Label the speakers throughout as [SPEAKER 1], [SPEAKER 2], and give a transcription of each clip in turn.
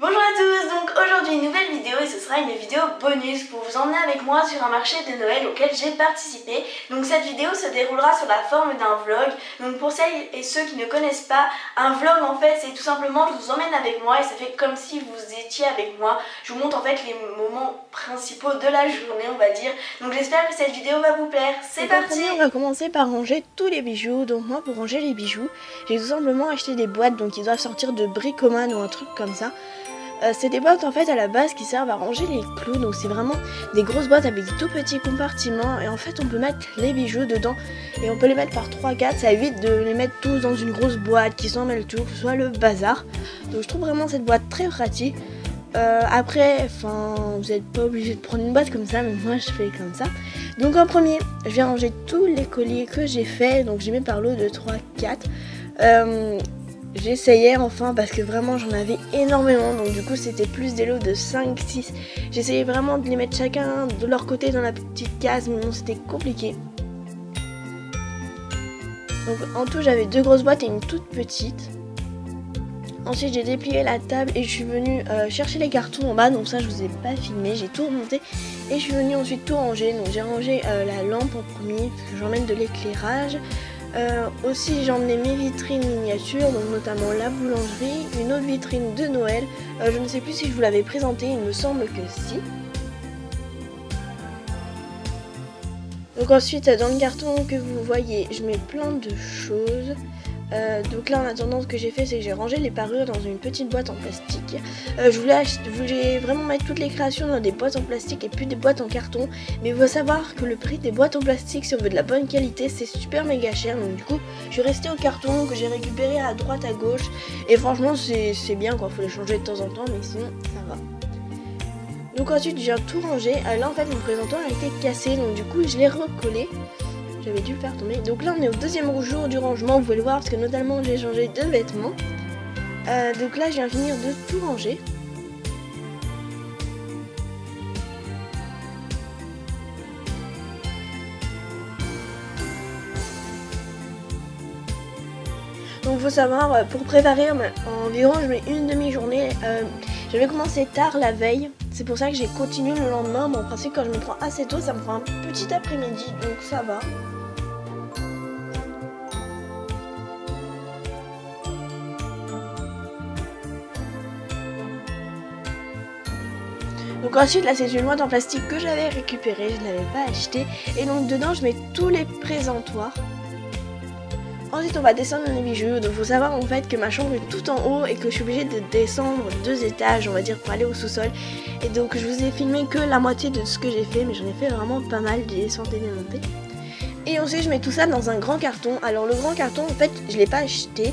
[SPEAKER 1] Bonjour à tous, donc aujourd'hui une nouvelle vidéo et ce sera une vidéo bonus pour vous emmener avec moi sur un marché de Noël auquel j'ai participé. Donc cette vidéo se déroulera sous la forme d'un vlog. Donc pour celles et ceux qui ne connaissent pas, un vlog en fait c'est tout simplement je vous emmène avec moi et ça fait comme si vous étiez avec moi. Je vous montre en fait les moments principaux de la journée on va dire. Donc j'espère que cette vidéo va vous plaire. C'est parti. On va commencer par ranger tous les bijoux. Donc moi pour ranger les bijoux, j'ai tout simplement acheté des boîtes donc ils doivent sortir de Bricoman ou un truc comme ça. C'est des boîtes en fait à la base qui servent à ranger les clous, donc c'est vraiment des grosses boîtes avec des tout petits compartiments et en fait on peut mettre les bijoux dedans et on peut les mettre par 3-4, ça évite de les mettre tous dans une grosse boîte qui s'emmêle tout, que ce soit le bazar. Donc je trouve vraiment cette boîte très pratique. Après, vous n'êtes pas obligé de prendre une boîte comme ça, mais moi je fais comme ça. Donc en premier, je vais ranger tous les colliers que j'ai fait, donc j'ai mis par lot de 3-4. J'essayais enfin parce que vraiment j'en avais énormément, donc du coup c'était plus des lots de 5-6. J'essayais vraiment de les mettre chacun de leur côté dans la petite case, mais bon c'était compliqué. Donc en tout j'avais 2 grosses boîtes et une toute petite. Ensuite j'ai déplié la table et je suis venue chercher les cartons en bas, donc ça je vous ai pas filmé, j'ai tout remonté. Et je suis venue ensuite tout ranger, donc j'ai rangé la lampe en premier parce que j'emmène de l'éclairage. Aussi j'ai emmené mes vitrines miniatures, donc notamment la boulangerie, une autre vitrine de Noël, je ne sais plus si je vous l'avais présenté, il me semble que si. Donc ensuite dans le carton que vous voyez je mets plein de choses. Donc là en attendant ce que j'ai fait c'est que j'ai rangé les parures dans une petite boîte en plastique. Je voulais vraiment mettre toutes les créations dans des boîtes en plastique et plus des boîtes en carton. Mais il faut savoir que le prix des boîtes en plastique si on veut de la bonne qualité c'est super méga cher. Donc du coup je suis restée au carton que j'ai récupéré à droite à gauche. Et franchement c'est bien quoi, faut les changer de temps en temps mais sinon ça va. Donc ensuite je viens tout ranger. Là en fait mon présentoir a été cassé donc du coup je l'ai recollé. J'avais dû le faire tomber. Donc là on est au deuxième jour du rangement, vous pouvez le voir parce que notamment j'ai changé de vêtements. Donc là je viens finir de tout ranger. Donc il faut savoir, pour préparer environ je mets une demi-journée. J'avais commencé tard la veille, c'est pour ça que j'ai continué le lendemain. Bon, en principe quand je me prends assez tôt ça me prend un petit après-midi donc ça va. Donc ensuite là c'est une boîte en plastique que j'avais récupérée, je ne l'avais pas achetée. Et donc dedans je mets tous les présentoirs. Ensuite on va descendre dans les bijoux, donc il faut savoir en fait que ma chambre est tout en haut et que je suis obligée de descendre 2 étages on va dire pour aller au sous-sol. Et donc je vous ai filmé que la moitié de ce que j'ai fait mais j'en ai fait vraiment pas mal, des descentes et des montées. Et ensuite je mets tout ça dans un grand carton. Alors le grand carton en fait je l'ai pas acheté.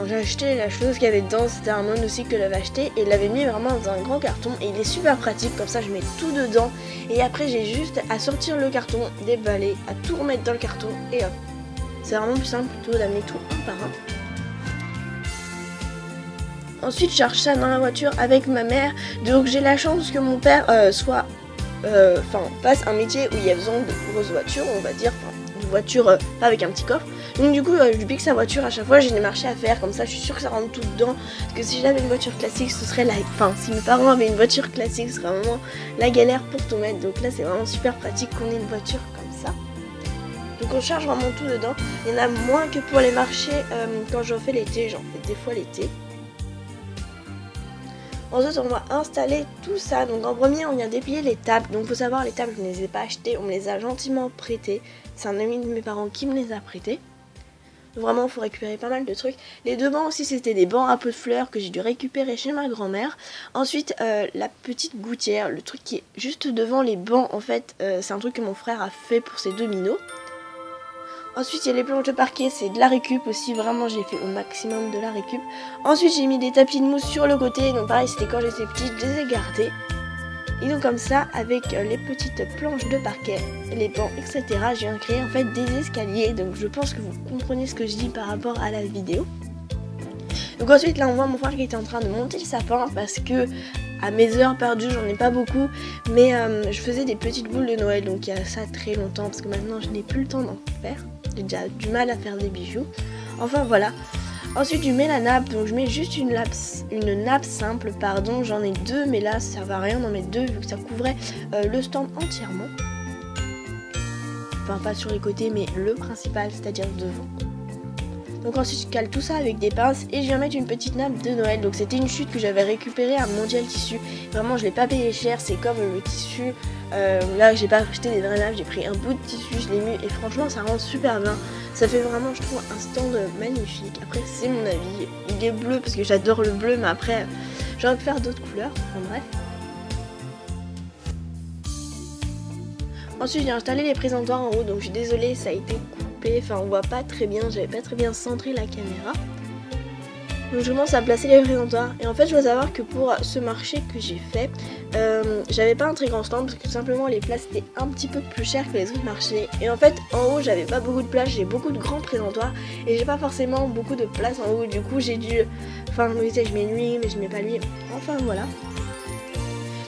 [SPEAKER 1] J'ai acheté la chose qu'il y avait dedans, c'était un homme aussi que j'avais acheté et il l'avait mis vraiment dans un grand carton et il est super pratique, comme ça je mets tout dedans et après j'ai juste à sortir le carton, déballer, à tout remettre dans le carton et hop. C'est vraiment plus simple plutôt d'amener tout un par un. Ensuite je charge ça dans la voiture avec ma mère, donc j'ai la chance que mon père fasse un métier où il y a besoin de grosses voitures, on va dire, une voiture pas avec un petit coffre. Donc du coup je lui pique sa voiture à chaque fois, j'ai des marchés à faire, comme ça je suis sûre que ça rentre tout dedans. Parce que si j'avais une voiture classique ce serait si mes parents avaient une voiture classique ce serait vraiment la galère pour tout mettre. Donc là c'est vraiment super pratique qu'on ait une voiture comme ça. Donc on charge vraiment tout dedans. Il y en a moins que pour les marchés quand j'en fais l'été, j'en fais des fois l'été. Ensuite on va installer tout ça. Donc en premier on vient déplier les tables. Donc faut savoir les tables je ne les ai pas achetées, on me les a gentiment prêtées. C'est un ami de mes parents qui me les a prêtées. Donc vraiment il faut récupérer pas mal de trucs. Les 2 bancs aussi c'était des bancs à peu de fleurs que j'ai dû récupérer chez ma grand-mère. Ensuite la petite gouttière, le truc qui est juste devant les bancs en fait, c'est un truc que mon frère a fait pour ses 2 minots. Ensuite il y a les planches de parquet, c'est de la récup aussi, vraiment j'ai fait au maximum de la récup. Ensuite j'ai mis des tapis de mousse sur le côté, donc pareil c'était quand j'étais petite, je les ai gardés. Et donc comme ça, avec les petites planches de parquet, les bancs, etc., je viens de créer en fait des escaliers. Donc je pense que vous comprenez ce que je dis par rapport à la vidéo. Donc ensuite là on voit mon frère qui était en train de monter le sapin parce que à mes heures perdues j'en ai pas beaucoup. Mais je faisais des petites boules de Noël, donc il y a ça très longtemps parce que maintenant je n'ai plus le temps d'en faire. J'ai déjà du mal à faire des bijoux. Enfin voilà. Ensuite je mets la nappe, donc je mets juste une nappe simple, pardon, j'en ai deux mais là ça servait à rien d'en mettre deux vu que ça couvrait le stand entièrement. Enfin pas sur les côtés mais le principal, c'est-à-dire devant. Donc ensuite je cale tout ça avec des pinces et je viens mettre une petite nappe de Noël. Donc c'était une chute que j'avais récupérée à Mondial Tissu. Vraiment je l'ai pas payé cher, c'est comme le tissu. Là j'ai pas acheté des vraies nappes, j'ai pris un bout de tissu, je l'ai mis et franchement ça rend super bien. Ça fait vraiment je trouve un stand magnifique. Après c'est mon avis, il est bleu parce que j'adore le bleu mais après j'aurais pu faire d'autres couleurs, enfin bref. Ensuite j'ai installé les présentoirs en haut, donc je suis désolée ça a été coupé, enfin on voit pas très bien, j'avais pas très bien centré la caméra. Donc je commence à placer les présentoirs et en fait je dois savoir que pour ce marché que j'ai fait, j'avais pas un très grand stand parce que tout simplement les places étaient un petit peu plus chères que les autres marchés. Et en fait en haut j'avais pas beaucoup de place, j'ai beaucoup de grands présentoirs et j'ai pas forcément beaucoup de place en haut, du coup j'ai dû, enfin je me disais je mets lui mais je mets pas lui, enfin voilà.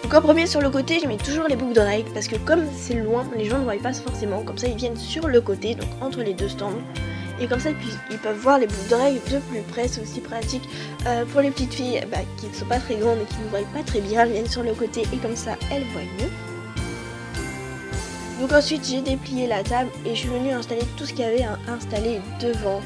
[SPEAKER 1] Donc en premier sur le côté je mets toujours les boucles d'oreilles parce que comme c'est loin les gens ne voient pas forcément, comme ça ils viennent sur le côté, donc entre les deux stands. Et comme ça ils peuvent voir les boucles d'oreilles de plus près, c'est aussi pratique pour les petites filles qui ne sont pas très grandes et qui ne voient pas très bien, elles viennent sur le côté et comme ça elles voient mieux. Donc ensuite j'ai déplié la table et je suis venue installer tout ce qu'il y avait à installer devant.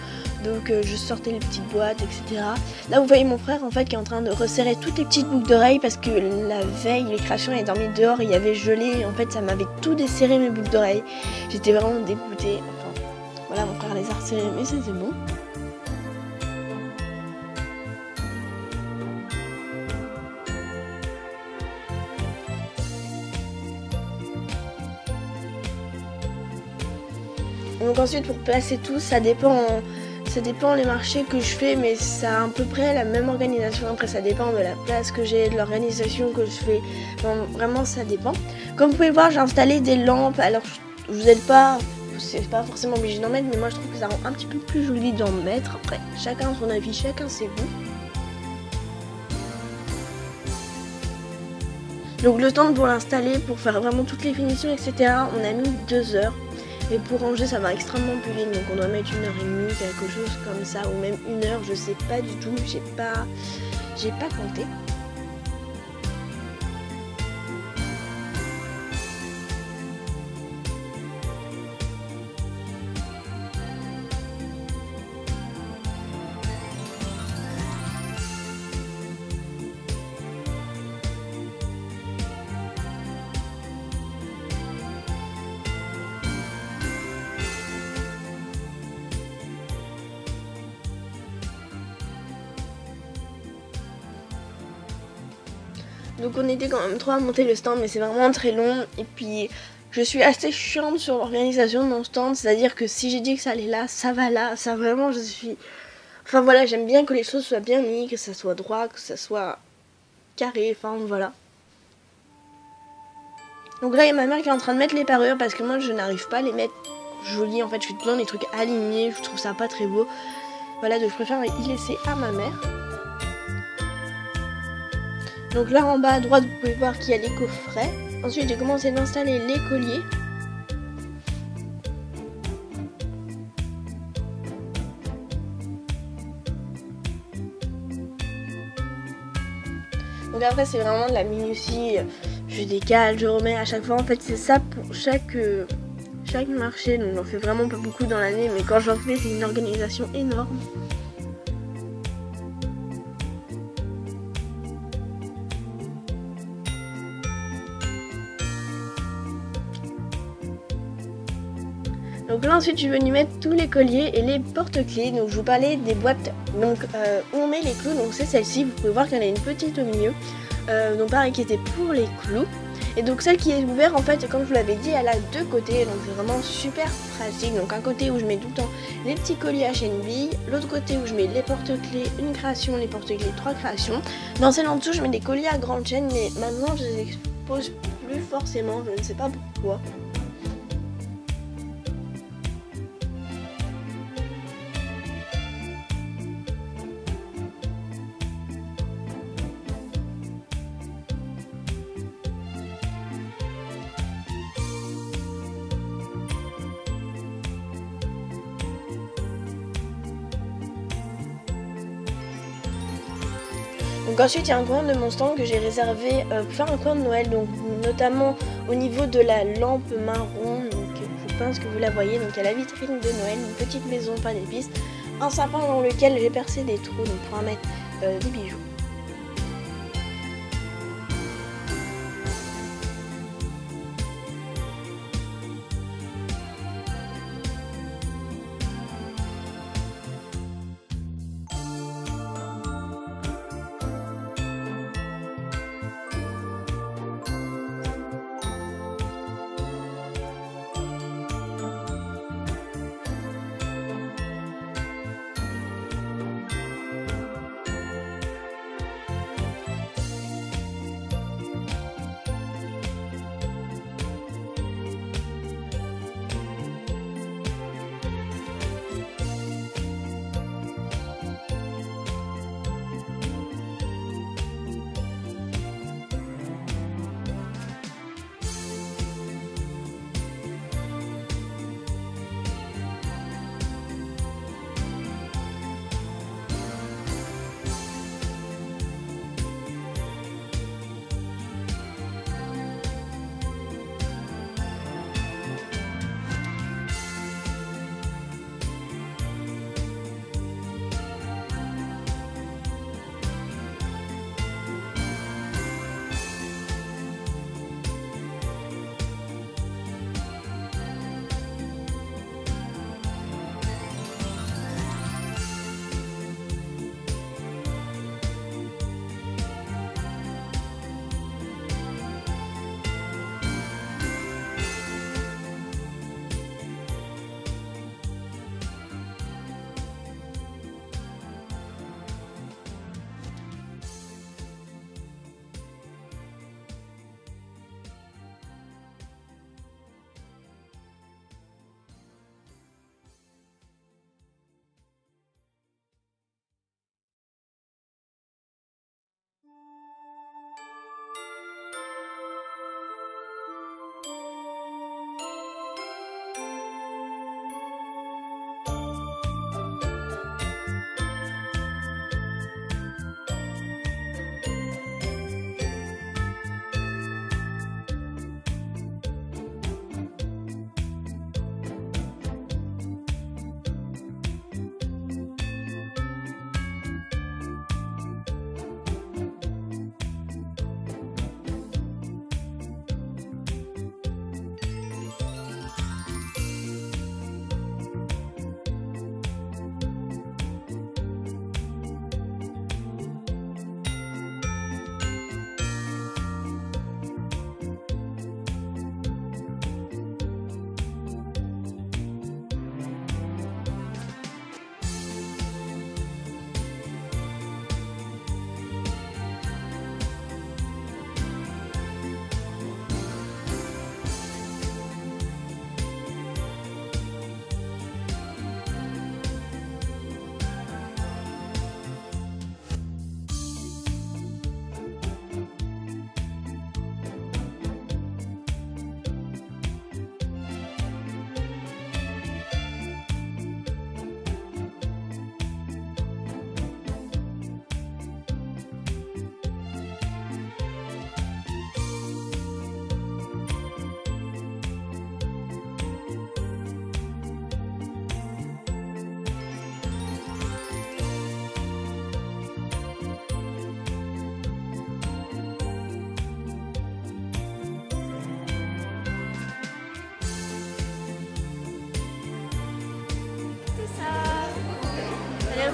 [SPEAKER 1] Donc je sortais les petites boîtes, etc. Là vous voyez mon frère en fait qui est en train de resserrer toutes les petites boucles d'oreilles parce que la veille les créations avaient dormi dehors et il y avait gelé et en fait ça m'avait tout desserré mes boucles d'oreilles. J'étais vraiment dégoûtée. Voilà, mon frère les a resserrés, mais ça c'est bon. Donc ensuite pour placer tout, ça dépend les marchés que je fais, mais ça a à peu près la même organisation. Après ça dépend de la place que j'ai, de l'organisation que je fais. Bon, vraiment ça dépend. Comme vous pouvez voir, j'ai installé des lampes. Alors je vous aide pas. C'est pas forcément obligé d'en mettre, mais moi je trouve que ça rend un petit peu plus joli d'en mettre. Après, chacun son avis, chacun ses goûts. Donc le temps pour l'installer, pour faire vraiment toutes les finitions, etc. On a mis 2 heures. Et pour ranger, ça va extrêmement plus vite. Donc on doit mettre 1h30, quelque chose comme ça, ou même 1 heure, je sais pas du tout, j'ai pas compté. Donc on était quand même 3 à monter le stand, mais c'est vraiment très long. Et puis je suis assez chiante sur l'organisation de mon stand, c'est-à-dire que si j'ai dit que ça allait là, ça va là. Ça vraiment, je suis... Enfin voilà, j'aime bien que les choses soient bien mises, que ça soit droit, que ça soit carré, enfin voilà. Donc là il y a ma mère qui est en train de mettre les parures parce que moi je n'arrive pas à les mettre jolies. En fait je fais tout le temps des trucs alignés, je trouve ça pas très beau. Voilà, donc je préfère y laisser à ma mère. Donc là en bas à droite vous pouvez voir qu'il y a les coffrets. Ensuite j'ai commencé d'installer les colliers. Donc après c'est vraiment de la minutie, je décale, je remets à chaque fois. En fait c'est ça pour chaque marché, donc j'en fais vraiment pas beaucoup dans l'année, mais quand j'en fais c'est une organisation énorme. Donc là ensuite je suis venue mettre tous les colliers et les porte-clés. Donc je vous parlais des boîtes donc, où on met les clous. Donc c'est celle-ci, vous pouvez voir qu'il y en a une petite au milieu. Donc pareil qui était pour les clous. Et donc celle qui est ouverte en fait comme je vous l'avais dit elle a 2 côtés. Donc c'est vraiment super pratique. Donc un côté où je mets tout le temps les petits colliers à chaîne bille. L'autre côté où je mets les porte-clés, une création, les porte-clés, 3 créations. Dans celle en dessous je mets des colliers à grande chaîne. Mais maintenant je les expose plus forcément, je ne sais pas pourquoi. Donc ensuite il y a un coin de mon stand que j'ai réservé pour faire un coin de Noël, donc notamment au niveau de la lampe marron, donc je pense que vous la voyez, donc il y a la vitrine de Noël, une petite maison pas d'épices, un sapin dans lequel j'ai percé des trous donc pour en mettre des bijoux.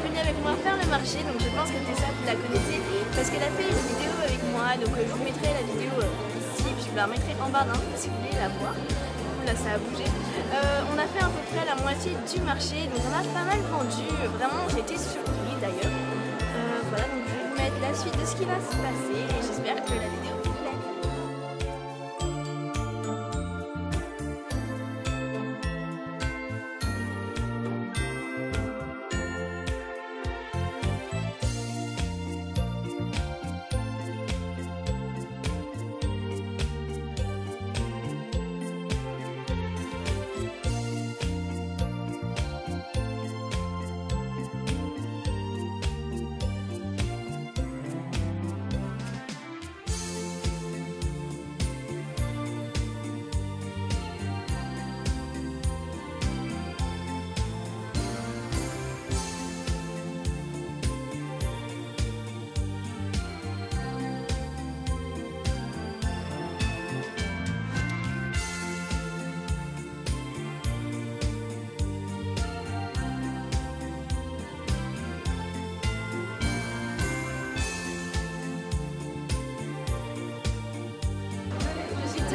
[SPEAKER 2] venue avec moi faire le marché, donc je pense que Tessa vous la connaissez parce qu'elle a fait une vidéo avec moi, donc je vous mettrai la vidéo ici, puis je vous la remettrai en barre d'infos si vous voulez la voir. Là ça a bougé. On a fait à peu près la moitié du marché, donc on a pas mal vendu, vraiment j'étais surpris d'ailleurs. Voilà, donc je vais vous mettre la suite de ce qui va se passer et j'espère que la vidéo vous plaît.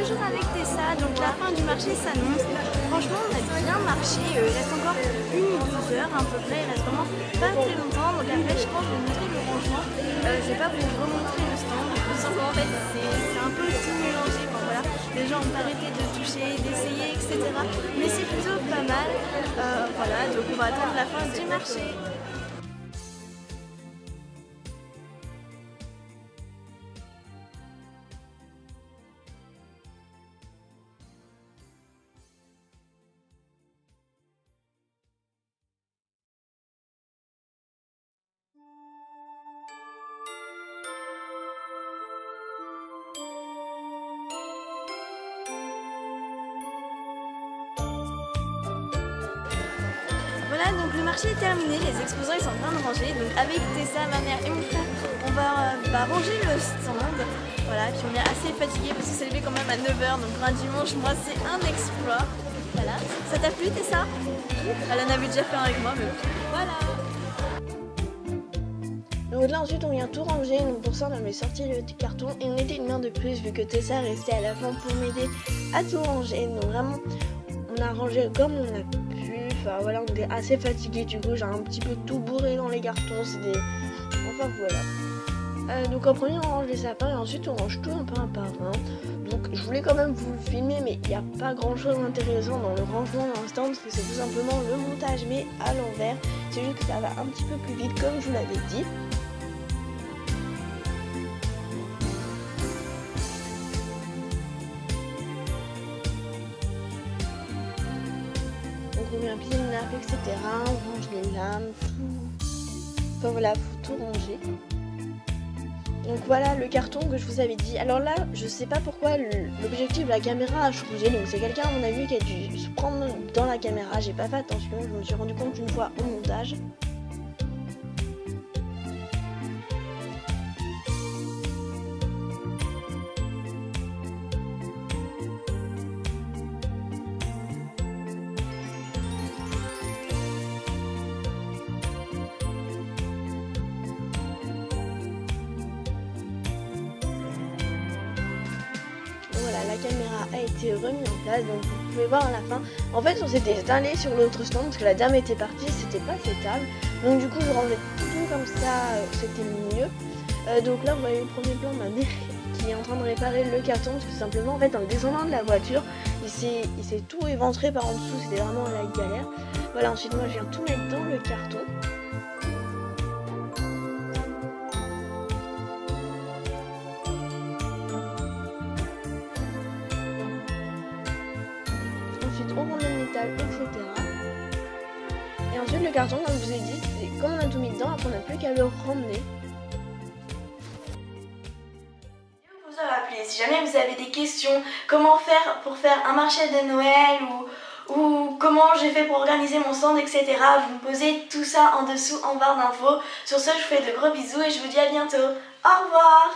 [SPEAKER 2] toujours avec Tessa, donc la fin du marché s'annonce. Franchement on a bien marché, il reste encore 1 ou 2 heures à peu près, il reste vraiment pas très longtemps. Donc après je pense que je vais vous montrer le rangement, je vais pas vous remontrer le stand, tout simplement en fait c'est un peu tout mélangé, enfin, voilà. Les gens ont pas arrêté de toucher, d'essayer, etc. Mais c'est plutôt pas mal, voilà, donc on va attendre la fin du marché. Voilà, donc le marché est terminé, les exposants ils sont en train de ranger. Donc avec Tessa, ma mère et mon frère, on va ranger le stand. Voilà, puis on est assez fatigué parce que c'est levé quand même à 9h, donc pour un dimanche, moi c'est un exploit. Voilà, ça t'a plu Tessa? Elle en avait déjà fait un avec moi, mais voilà.
[SPEAKER 1] Donc là ensuite on vient tout ranger, donc pour ça on avait sorti le carton et on était une main de plus vu que Tessa restait à la fin pour m'aider à tout ranger. Donc vraiment on a rangé comme on a pu. Enfin voilà, on était assez fatigué, du coup j'ai un petit peu tout bourré dans les cartons, enfin voilà. Donc en premier on range les sapins et ensuite on range tout un peu un par un. Donc je voulais quand même vous le filmer, mais il n'y a pas grand chose d'intéressant dans le rangement d'un stand parce que c'est tout simplement le montage mais à l'envers. C'est juste que ça va un petit peu plus vite comme je vous l'avais dit. Donc on vient plier une nappe, etc. On range les lames, tout. Enfin voilà, faut tout ranger. Donc voilà le carton que je vous avais dit. Alors là, je sais pas pourquoi l'objectif de la caméra a changé. Donc c'est quelqu'un à mon avis qui a dû se prendre dans la caméra. J'ai pas fait attention, je me suis rendu compte une fois au montage. Voilà, la caméra a été remise en place, donc vous pouvez voir à la fin. En fait, on s'était installé sur l'autre stand parce que la dame était partie, c'était pas faisable. Donc du coup, je rendais tout comme ça, c'était mieux. Donc là, vous voyez le premier plan de ma mère qui est en train de réparer le carton parce que simplement, en fait, en descendant de la voiture, il s'est tout éventré par en dessous, c'était vraiment la galère. Voilà, ensuite, moi, je viens tout mettre dans le carton. Ensuite on ramène l'étal, etc. Et ensuite le carton, comme je vous ai dit, comme on a tout mis dedans, après on n'a plus qu'à le ramener. Vous aura plu. Si jamais vous avez des questions, comment faire pour faire un marché de Noël ou comment j'ai fait pour organiser mon stand, etc. Vous me posez tout ça en dessous en barre d'infos. Sur ce, je vous fais de gros bisous et je vous dis à bientôt. Au revoir.